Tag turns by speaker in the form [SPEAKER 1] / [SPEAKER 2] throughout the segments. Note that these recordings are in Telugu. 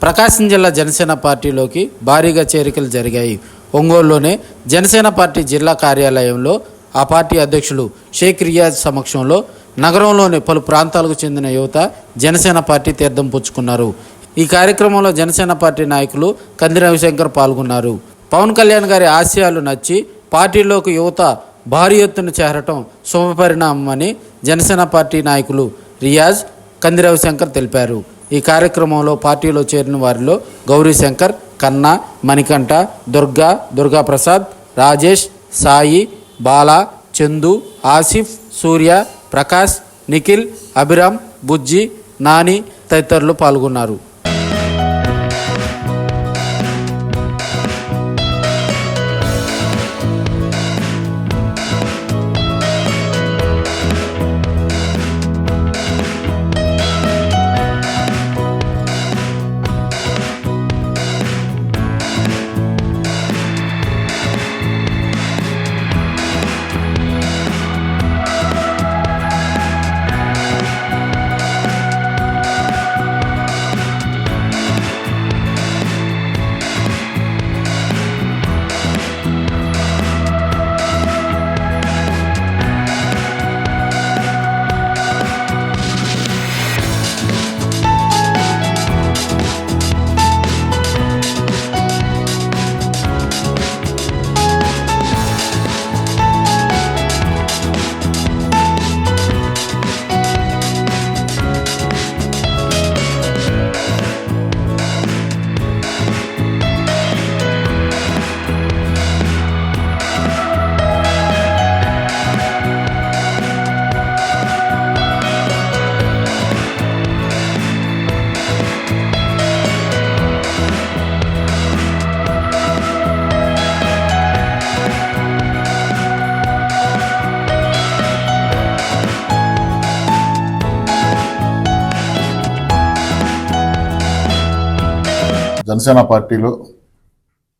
[SPEAKER 1] ప్రకాశం జిల్లా జనసేన పార్టీలోకి భారీగా చేరికలు జరిగాయి. ఒంగోలులోనే జనసేన పార్టీ జిల్లా కార్యాలయంలో ఆ పార్టీ అధ్యక్షులు షేక్ రియాజ్ సమక్షంలో నగరంలోని పలు ప్రాంతాలకు చెందిన యువత జనసేన పార్టీ తీర్థం పుచ్చుకున్నారు. ఈ కార్యక్రమంలో జనసేన పార్టీ నాయకులు కంది రవిశంకర్ పాల్గొన్నారు. పవన్ కళ్యాణ్ గారి ఆశయాలు నచ్చి పార్టీలోకి యువత భారీ ఎత్తున చేరటం శుభపరిణామమని జనసేన పార్టీ నాయకులు రియాజ్, కంది రవిశంకర్ తెలిపారు. ఈ కార్యక్రమంలో పార్టీలో చేరిన వారిలో గౌరీశంకర్, కన్నా, మణికంఠ, దుర్గాప్రసాద్, రాజేష్, సాయి, బాలా, చందు, ఆసిఫ్, సూర్య, ప్రకాష్, నిఖిల్, అభిరామ్, బుజ్జి, నాని తదితరులు పాల్గొన్నారు.
[SPEAKER 2] జనసేన పార్టీలో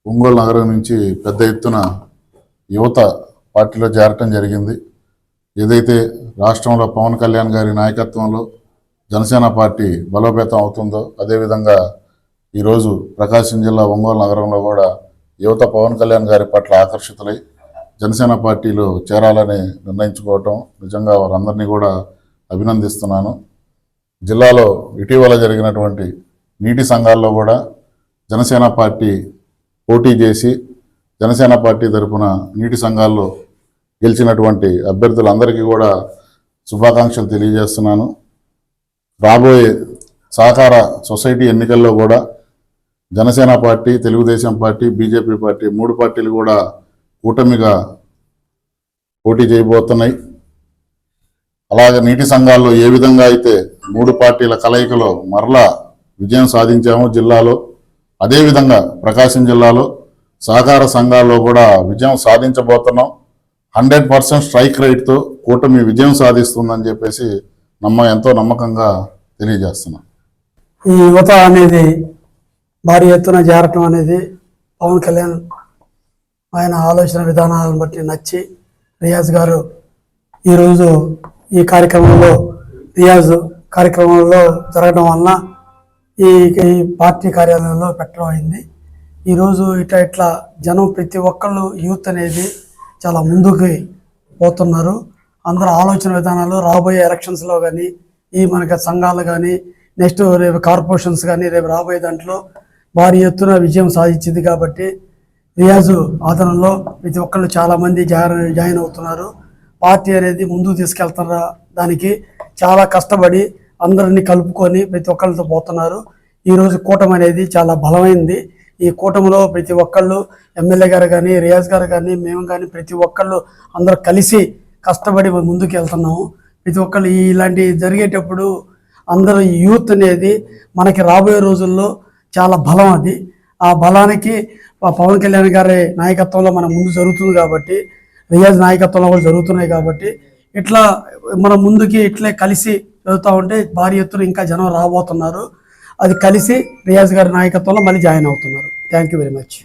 [SPEAKER 2] ఒంగోలు నగరం నుంచి పెద్ద ఎత్తున యువత పార్టీలో చేరటం జరిగింది. ఏదైతే రాష్ట్రంలో పవన్ కళ్యాణ్ గారి నాయకత్వంలో జనసేన పార్టీ బలోపేతం అవుతుందో అదేవిధంగా ఈరోజు ప్రకాశం జిల్లా ఒంగోలు నగరంలో కూడా యువత పవన్ కళ్యాణ్ గారి పట్ల ఆకర్షితులై జనసేన పార్టీలో చేరాలని నిర్ణయించుకోవటం నిజంగా వారందరినీ కూడా అభినందిస్తున్నాను. జిల్లాలో ఇటీవల జరిగినటువంటి నీటి సంఘాల్లో కూడా జనసేన పార్టీ పోటీ చేసి జనసేన పార్టీ తరఫున నీటి సంఘాల్లో గెలిచినటువంటి అభ్యర్థులందరికీ కూడా శుభాకాంక్షలు తెలియజేస్తున్నాను. రాబోయే సహకార సొసైటీ ఎన్నికల్లో కూడా Janasena party, Telugu Desam party, BJP party 3 పార్టీలు కూడా కూటమిగా పోటీ చేయబోతున్నాయి. అలాగే నీటి సంఘాల్లో ఏ విధంగా అయితే 3 పార్టీల కలయికలో మరలా విజయం సాధించాము జిల్లాలో, అదేవిధంగా ప్రకాశం జిల్లాలో సహకార సంఘాల్లో కూడా విజయం సాధించబోతున్నాం. 100% స్ట్రైక్ రేట్తో కూటమి విజయం సాధిస్తుందని చెప్పేసి ఎంతో నమ్మకంగా తెలియజేస్తున్నాం.
[SPEAKER 3] ఈ యువత అనేది భారీ ఎత్తున చేరటం అనేది పవన్ కళ్యాణ్ ఆయన ఆలోచన విధానాలను బట్టి నచ్చి రియాజ్ గారు ఈరోజు ఈ కార్యక్రమంలో జరగడం వలన ఈ పార్టీ కార్యాలయంలో పెట్టడం అయింది. ఈరోజు ఇట్లా జనం ప్రతి ఒక్కళ్ళు యూత్ అనేది చాలా ముందుకు పోతున్నారు. అందరూ ఆలోచన విధానాలు రాబోయే ఎలక్షన్స్లో కానీ మనకి సంఘాలు కానీ నెక్స్ట్ రేపు కార్పొరేషన్స్ కానీ రేపు రాబోయే దాంట్లో భారీ ఎత్తున విజయం సాధించింది. కాబట్టి రియాజు ఆదరణలో ప్రతి ఒక్కళ్ళు చాలామంది జాయిన్ అవుతున్నారు. పార్టీ అనేది ముందుకు తీసుకెళ్తున్న దానికి చాలా కష్టపడి అందరినీ కలుపుకొని ప్రతి ఒక్కళ్ళతో పోతున్నారు. ఈరోజు కూటమి అనేది చాలా బలమైంది. ఈ కూటమిలో ప్రతి ఒక్కళ్ళు ఎమ్మెల్యే గారు కానీ రియాజ్ గారు కానీ మేము కానీ ప్రతి ఒక్కళ్ళు అందరూ కలిసి కష్టపడి ముందుకు వెళ్తున్నాము. ప్రతి ఒక్కళ్ళు ఇలాంటి జరిగేటప్పుడు అందరూ యూత్ అనేది మనకి రాబోయే రోజుల్లో చాలా బలం. అది ఆ బలానికి పవన్ కళ్యాణ్ గారి నాయకత్వంలో మన ముందు జరుగుతుంది కాబట్టి, రియాజ్ నాయకత్వంలో కూడా జరుగుతున్నాయి కాబట్టి ఇట్లా మనం ముందుకి ఇట్లే కలిసి చదువుతూ ఉంటే భారీ ఎత్తున ఇంకా జనం రాబోతున్నారు. అది కలిసి రియాజ్ గారి నాయకత్వంలో మళ్ళీ జాయిన్ అవుతున్నారు. Thank you very much.